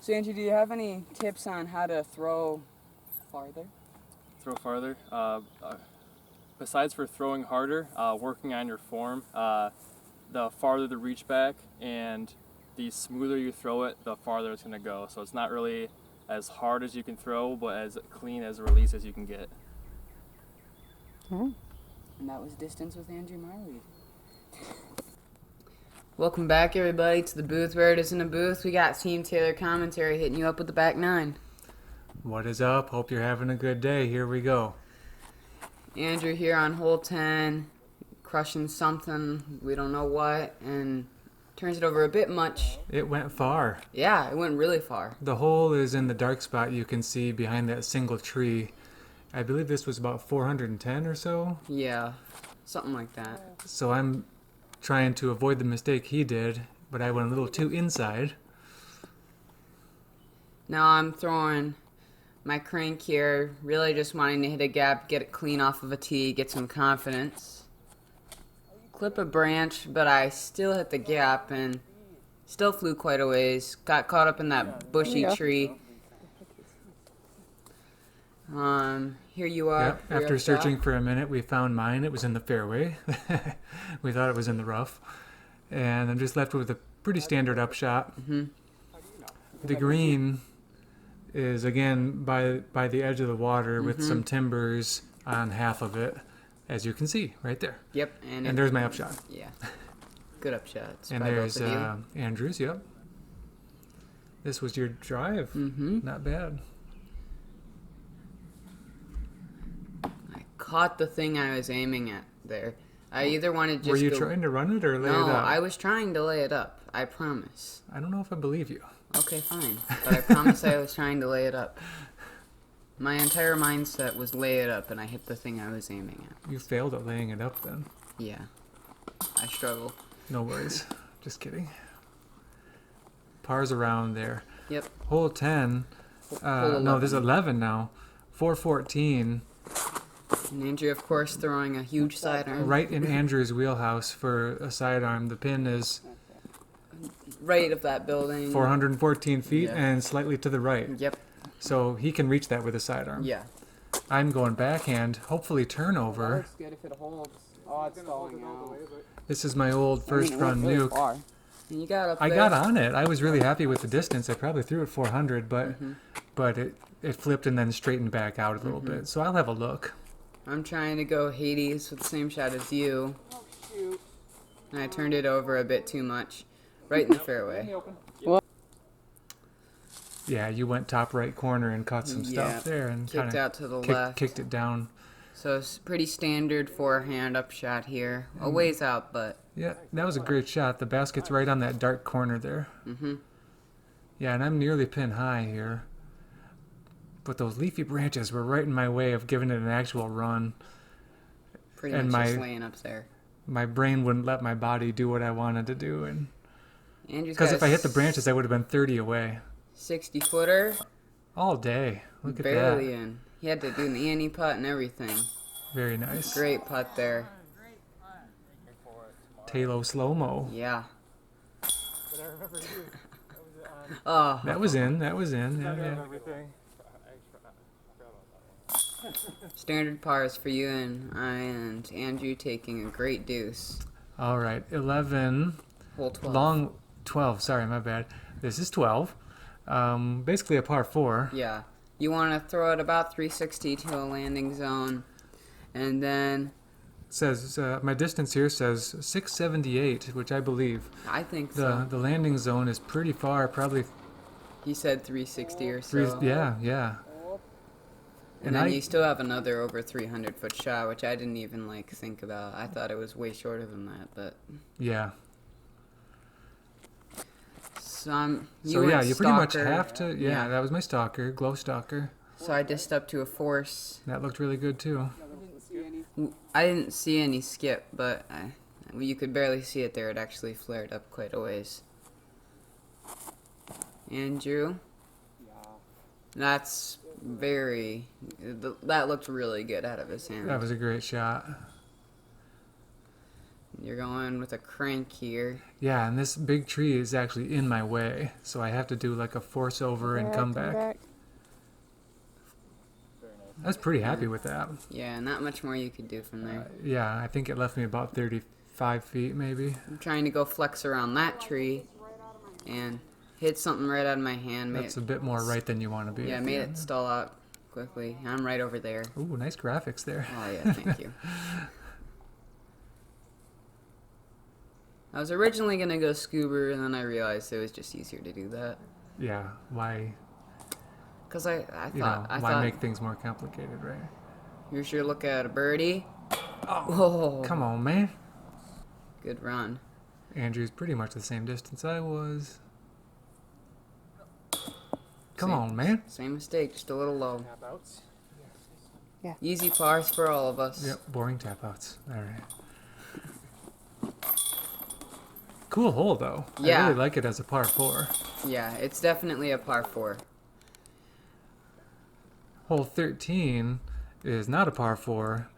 So Andrew, do you have any tips on how to throw farther? Throw farther. Besides for throwing harder, working on your form, the farther the reach back and the smoother you throw it, the farther it's going to go. So it's not really as hard as you can throw, but as clean as a release as you can get. And that was Distance with Andrew Marwede. Welcome back, everybody, to the booth where it is in a booth. We got Team Taylor Commentary hitting you up with the back nine. What is up? Hope you're having a good day. Here we go. Andrew here on hole 10, crushing something, we don't know what, and turns it over a bit much. It went far. Yeah, it went really far. The hole is in the dark spot you can see behind that single tree. I believe this was about 410 or so. Yeah, something like that. So I'm trying to avoid the mistake he did, but I went a little too inside. Now I'm throwing my crank here, really just wanting to hit a gap, get it clean off of a tee, get some confidence. Clip a branch, but I still hit the gap and still flew quite a ways. Got caught up in that bushy tree. Here you are. Yep. After searching for a minute, we found mine. It was in the fairway. We thought it was in the rough. And I'm just left with a pretty standard upshot. The green is, again, by the edge of the water with some timbers on half of it, as you can see right there. Yep. And there's my upshot. Yeah. Good upshot. It's And there's Andrew's, yep. This was your drive. Not bad. Caught the thing I was aiming at there. I either wanted to just Were you trying to run it or lay it up? No, I was trying to lay it up. I promise. I don't know if I believe you. Okay, fine. But I promise I was trying to lay it up. My entire mindset was lay it up, and I hit the thing I was aiming at. You failed at laying it up then. Yeah. I struggle. No worries. Just kidding. Par's around there. Yep. Hole 10. No, there's 11 now. 414. And Andrew, of course, throwing a huge sidearm. Right in Andrew's wheelhouse for a sidearm. The pin is right of that building. 414 feet and slightly to the right. Yep. So he can reach that with a sidearm. Yeah. I'm going backhand, hopefully turnover. Looks good if it holds. Oh, it's stalling out. This is my old first run nuke. And you got up I there. got on it. I was really happy with the distance. I probably threw it 400, but it flipped and then straightened back out a little bit. So I'll have a look. I'm trying to go Hades with the same shot as you. Oh, shoot. And I turned it over a bit too much. Right in the fairway. Yeah, you went top right corner and caught some stuff there and kicked out to the left. Kicked it down. So it's pretty standard forehand up shot here. A ways out, but... Yeah, that was a great shot. The basket's right on that dark corner there. Yeah, and I'm nearly pin high here. But those leafy branches were right in my way of giving it an actual run. Pretty much just laying up there. My brain wouldn't let my body do what I wanted to do. And because if I hit the branches, I would have been 30 away. 60-footer. All day. Look at that. Barely in. He had to do an ante putt and everything. Very nice. Great putt there. Talo slow-mo. Yeah. Oh. That was in. Yeah. Standard pars for you and Andrew taking a great deuce. All right, 11. Hole 12. Long 12. Sorry, my bad. This is 12. Basically a par 4. Yeah. You want to throw it about 360 to a landing zone, and then... Says my distance here says 678, which I believe. I think so. The landing zone is pretty far, probably. He said 360 or so. Yeah. And then you still have another over 300-foot shot, which I didn't even think about. I thought it was way shorter than that, but... Yeah. So you pretty much have to... Yeah, that was my stalker, glow stalker. So I dished up to a force. That looked really good, too. I didn't see any skip, but you could barely see it there. It actually flared up quite a ways. Andrew? That's... that looked really good out of his hand. That was a great shot. You're going with a crank here. Yeah, and this big tree is actually in my way, so I have to do like a force over and come back. Very I was pretty happy with that. Yeah, not much more you could do from there. Yeah, I think it left me about 35 feet maybe. I'm trying to go flex around that tree and hit something right out of my hand. That's a bit more right than you want to be. Yeah, at the made end. it stall out quickly. I'm right over there. Ooh, nice graphics there. Oh yeah, thank you. I was originally gonna go scuba, and then I realized it was just easier to do that. Yeah, why, Cause I you thought know, why make things more complicated, right? here's your look at a birdie. Oh, Come on, man. good run. Andrew's pretty much the same distance I was. Come Same. on, man. Same mistake, just a little low. Tap outs. Easy pars for all of us. Yep, boring tap outs. All right. Cool hole though. Yeah. I really like it as a par 4. Yeah, it's definitely a par 4. Hole 13 is not a par 4.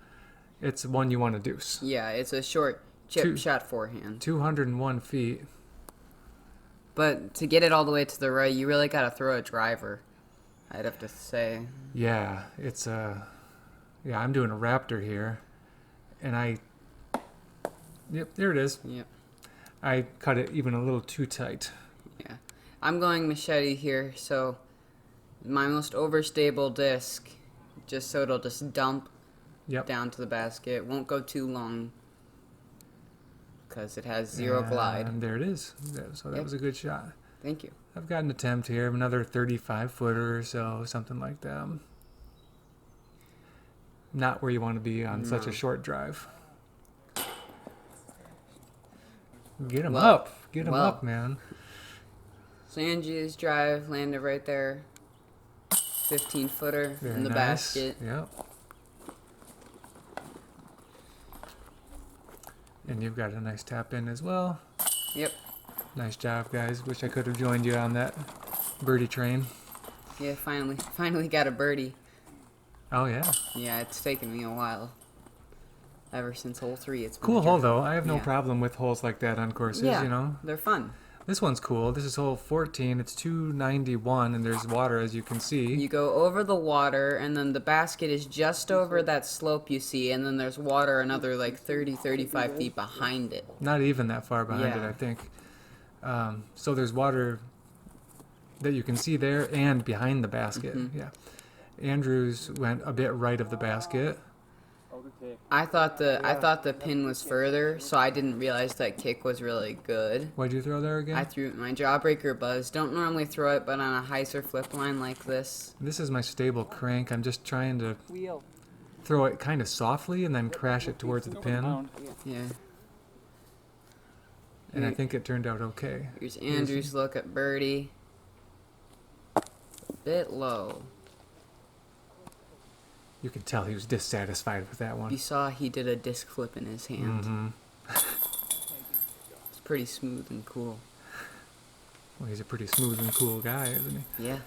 It's one you want to deuce. Yeah, it's a short chip Two- shot forehand. 201 feet. But to get it all the way to the right, you really gotta throw a driver. I'd have to say. Yeah, it's yeah, I'm doing a Raptor here. And yep, there it is. Yep. I cut it even a little too tight. Yeah. I'm going machete here, so my most overstable disc, just so it'll just dump Yep. down to the basket. Won't go too long because it has zero glide. And there it is. So that Yep. was a good shot. Thank you. I've got an attempt here, another 35 footer or so, something like that. Not where you want to be on such No. a short drive. Get him Well, up. Get him well. up, man. So Angie's drive landed right there. 15 footer Very in the nice. basket. Yep. And you've got a nice tap in as well. Yep. Nice job, guys. Wish I could have joined you on that birdie train. Yeah, finally got a birdie. Oh, yeah. Yeah, it's taken me a while. Ever since hole 3, it's been Cool a hole, journey. though. I have no Yeah. problem with holes like that on courses, Yeah. you know? They're fun. This one's cool. This is hole 14. It's 291, and there's water, as you can see. You go over the water, and then the basket is just over that slope you see, and then there's water another like 30, 35 feet behind it. Not even that far behind it, Yeah. I think. So there's water that you can see there and behind the basket. Mhm. Yeah. Andrews went a bit right of the basket. I thought the pin was further, so I didn't realize that kick was really good. What'd you throw there again? I threw my jawbreaker buzz. Don't normally throw it, but on a hyzer flip line like this. This is my stable crank. I'm just trying to throw it kind of softly and then crash it towards the pin. Yeah. And I think it turned out okay. Here's Andrew's look at birdie. A bit low. You could tell he was dissatisfied with that You one. saw he did a disc flip in his hand. Mm-hmm. It's pretty smooth and cool. Well, he's a pretty smooth and cool guy, isn't he? Yeah.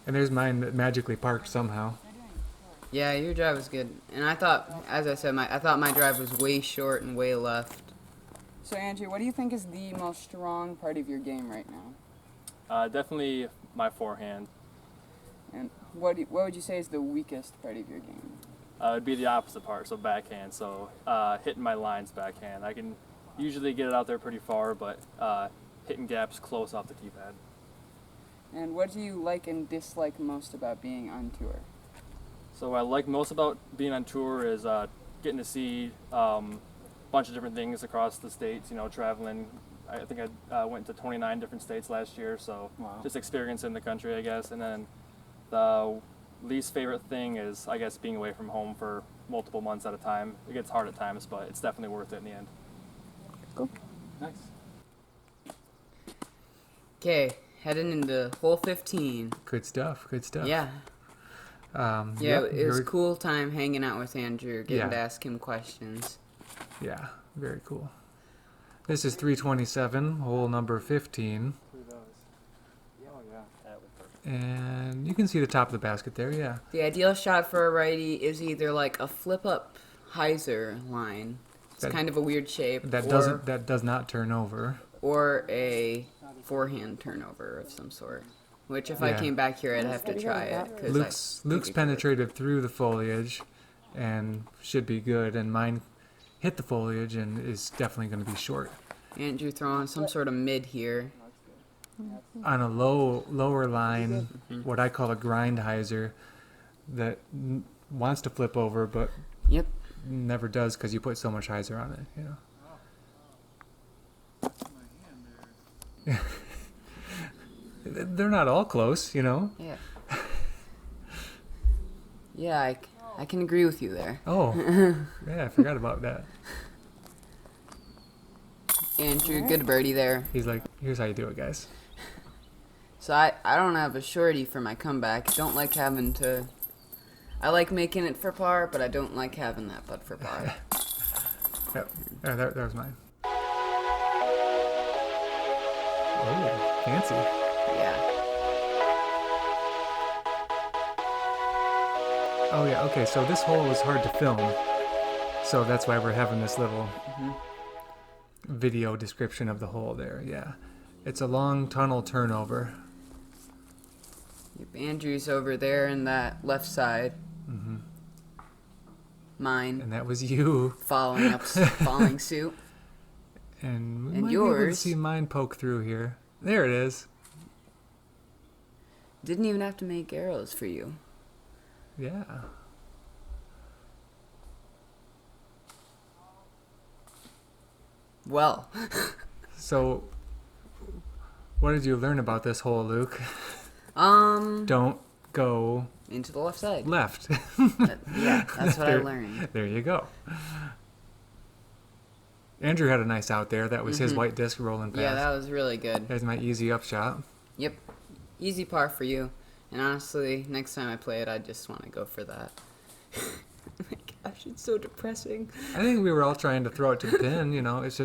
And there's mine that magically parked somehow. Yeah, your drive was good. And I thought, as I said, I thought my drive was way short and way left. So, Andrew, what do you think is the most strong part of your game right now? Definitely my forehand. And what would you say is the weakest part of your game? It'd be the opposite part, so backhand. So hitting my lines backhand. I can usually get it out there pretty far, but hitting gaps close off the tee pad. And what do you like and dislike most about being on tour? So what I like most about being on tour is getting to see a bunch of different things across the states, you know, traveling. I think I went to 29 different states last year, so Wow. just experiencing the country, I guess. And then the least favorite thing is, I guess, being away from home for multiple months at a time. It gets hard at times, but it's definitely worth it in the end. Cool. Nice. Okay, heading into hole 15. Good stuff. Good stuff. Yeah. Yeah. It was a cool time hanging out with Andrew, getting Yeah. to ask him questions. Yeah. Very cool. This is 327, hole number 15. And you can see the top of the basket there, yeah. The ideal shot for a righty is either like a flip-up hyzer line, It's kind of a weird shape. That does not turn over. Or a forehand turnover of some sort. Which, if I came back here, I'd have to try it. Luke's penetrated through the foliage and should be good, and mine hit the foliage and is definitely going to be short. Andrew throwing some sort of mid here. On a lower line, what I call a grind hyzer, that wants to flip over, but never does because you put so much hyzer on it, you know. They're not all close, you know. Yeah. Yeah, I can agree with you there. Oh, yeah, I forgot about that. Andrew, good birdie there. He's like, here's how you do it, guys. So I don't have a shorty for my comeback. Don't like having to... I like making it for par, but I don't like having that putt for par. Yep, there was mine. Oh, fancy. Yeah. Oh yeah, okay, so this hole was hard to film. So that's why we're having this little video description of the hole there, yeah. It's a long tunnel turnover. Yep, Andrew's over there in that left side. Mine. And that was you. Following suit. And we And might be able to yours. see mine poke through here. There it is. Didn't even have to make arrows for you. Yeah. Well. So, what did you learn about this hole, Luke? Don't go Into the left side. left. Yeah, that's what I learned. There you go. Andrew had a nice out there. That was his white disc rolling past. Yeah, that was really good. There's my easy upshot. Yep. Easy par for you. And honestly, next time I play it, I just want to go for that. Oh my gosh, it's so depressing. I think we were all trying to throw it to the pin. You know, it's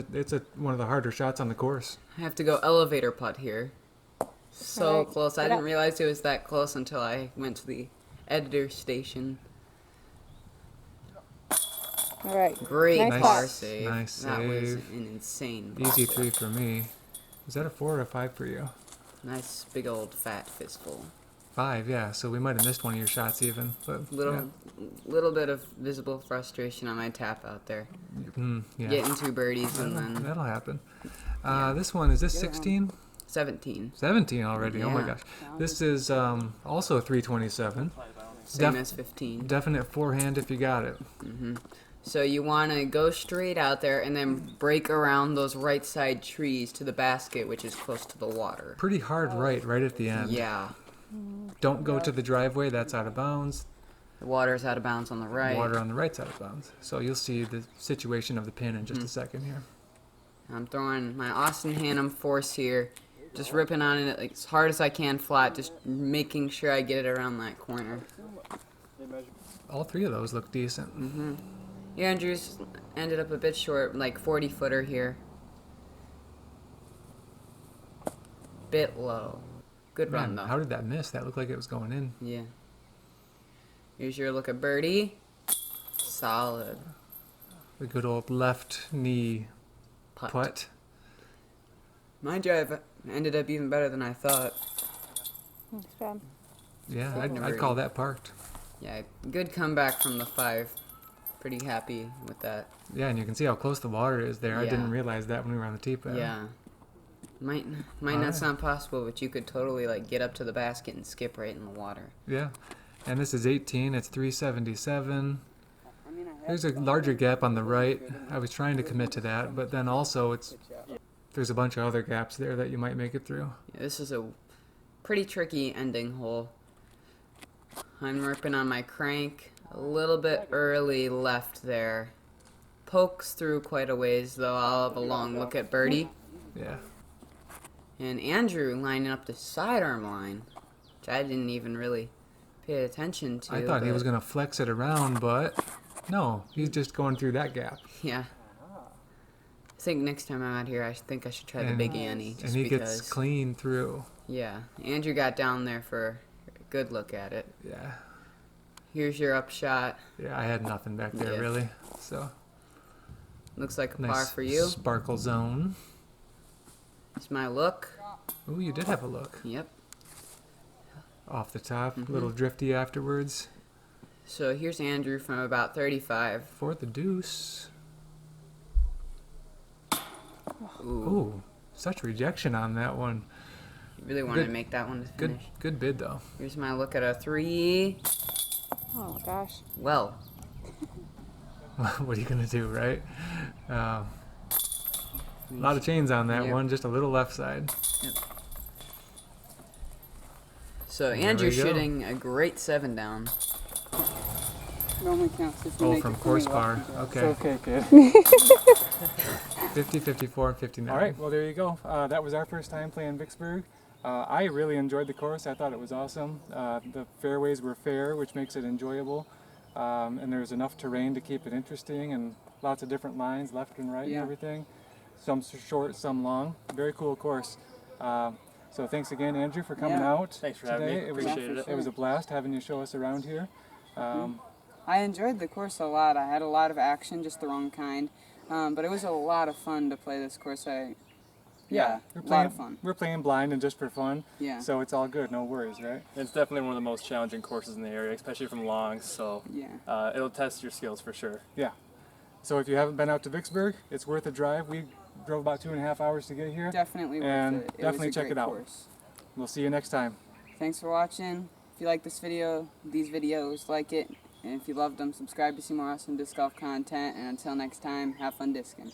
one of the harder shots on the course. I have to go elevator putt here. So Alright, close. I get didn't up. realize it was that close until I went to the editor station. All right. Great Nice par putt. save. Nice That was save. an insane par Easy save. 3 for me. Was that a 4 or a 5 for you? Nice big old fat fistful. 5, yeah. So we might have missed one of your shots even. But Little bit of visible frustration on my tap out there. yeah. Getting 2 birdies and then That'll happen. This one, is this 16? 17. 17 already. Oh my Yeah. gosh. This is also 327. Same as 15. Definite forehand if you got it. So you want to go straight out there and then break around those right side trees to the basket, which is close to the water. Pretty hard right at the end. Yeah. Don't go to the driveway. That's out of bounds. The water's out of bounds on the right. Water on the right side of bounds. So you'll see the situation of the pin in just a second here. I'm throwing my Austin Hannum force here. Just ripping on it like, as hard as I can flat, just making sure I get it around that corner. All 3 of those look decent. Yeah, Andrews ended up a bit short, like 40-footer here. Bit low. Good run, Man, though. how did that miss? That looked like it was going in. Yeah. Here's your look at birdie. Solid. The good old left knee Putt. putt. My drive ended up even better than I thought. Nice job. Yeah, Second I'd call that parked. Yeah, good comeback from the 5. Pretty happy with that. Yeah, and you can see how close the water is there. I Yeah. didn't realize that when we were on the tee pad. Yeah. Might Alright. not sound possible, but you could totally like get up to the basket and skip right in the water. Yeah. And this is 18. It's 377. There's a larger gap on the right. I was trying to commit to that, but then also there's a bunch of other gaps there that you might make it through. Yeah, this is a pretty tricky ending hole. I'm ripping on my crank a little bit early left there. Pokes through quite a ways, though. I'll have a long look at birdie. Yeah. And Andrew lining up the sidearm line, which I didn't even really pay attention to. I thought he but- was going to flex it around, but no, he's just going through that gap. Yeah. I think next time I'm out here, I think I should try the And- Big Annie. Just And he because, gets clean through. Yeah. Andrew got down there for a good look at it. Yeah. Here's your upshot. Yeah, I had nothing back there, Yeah. really. So, Looks like a par Nice for you. sparkle zone. It's my look. Ooh, you did have a look. Yep. Off the top, Mhm. a little drifty afterwards. So here's Andrew from about 35. For the deuce. Ooh. Ooh, such rejection on that one. You really wanted Good- to make that one to Good, finish. good bid though. Here's my look at a 3. Oh gosh. Well, What are you gonna do, right? A lot of chains on that Yep. one, just a little left side. so There Andrew's we go. shooting a great 7 down. It only counts if you Oh, make from it course fully bar. left. Okay. It's okay, kid. 50, 54, and 59. All right, well, there you go. That was our first time playing Vicksburg. I really enjoyed the course. I thought it was awesome. The fairways were fair, which makes it enjoyable. And there's enough terrain to keep it interesting and lots of different lines, left and right and Yeah. everything. Some short, some long. Very cool course. So thanks again, Andrew, for coming Yeah. out Thanks for today. having me. It was, Appreciate it. It was a blast having you show us around here. I enjoyed the course a lot. I had a lot of action, just the wrong kind. But it was a lot of fun to play this course. Yeah, we're a playing, lot of fun. We're playing blind and just for fun. Yeah. So it's all good, no worries, right? It's definitely one of the most challenging courses in the area, especially from longs. So Yeah. it'll test your skills for sure. Yeah. So if you haven't been out to Vicksburg, it's worth a drive. We drove about 2.5 hours to get here. Definitely worth And it. It definitely was a check great it out. course. We'll see you next time. Thanks for watching. If you like this video, these videos, like it. And if you loved them, subscribe to see more awesome disc golf content. And until next time, have fun discing.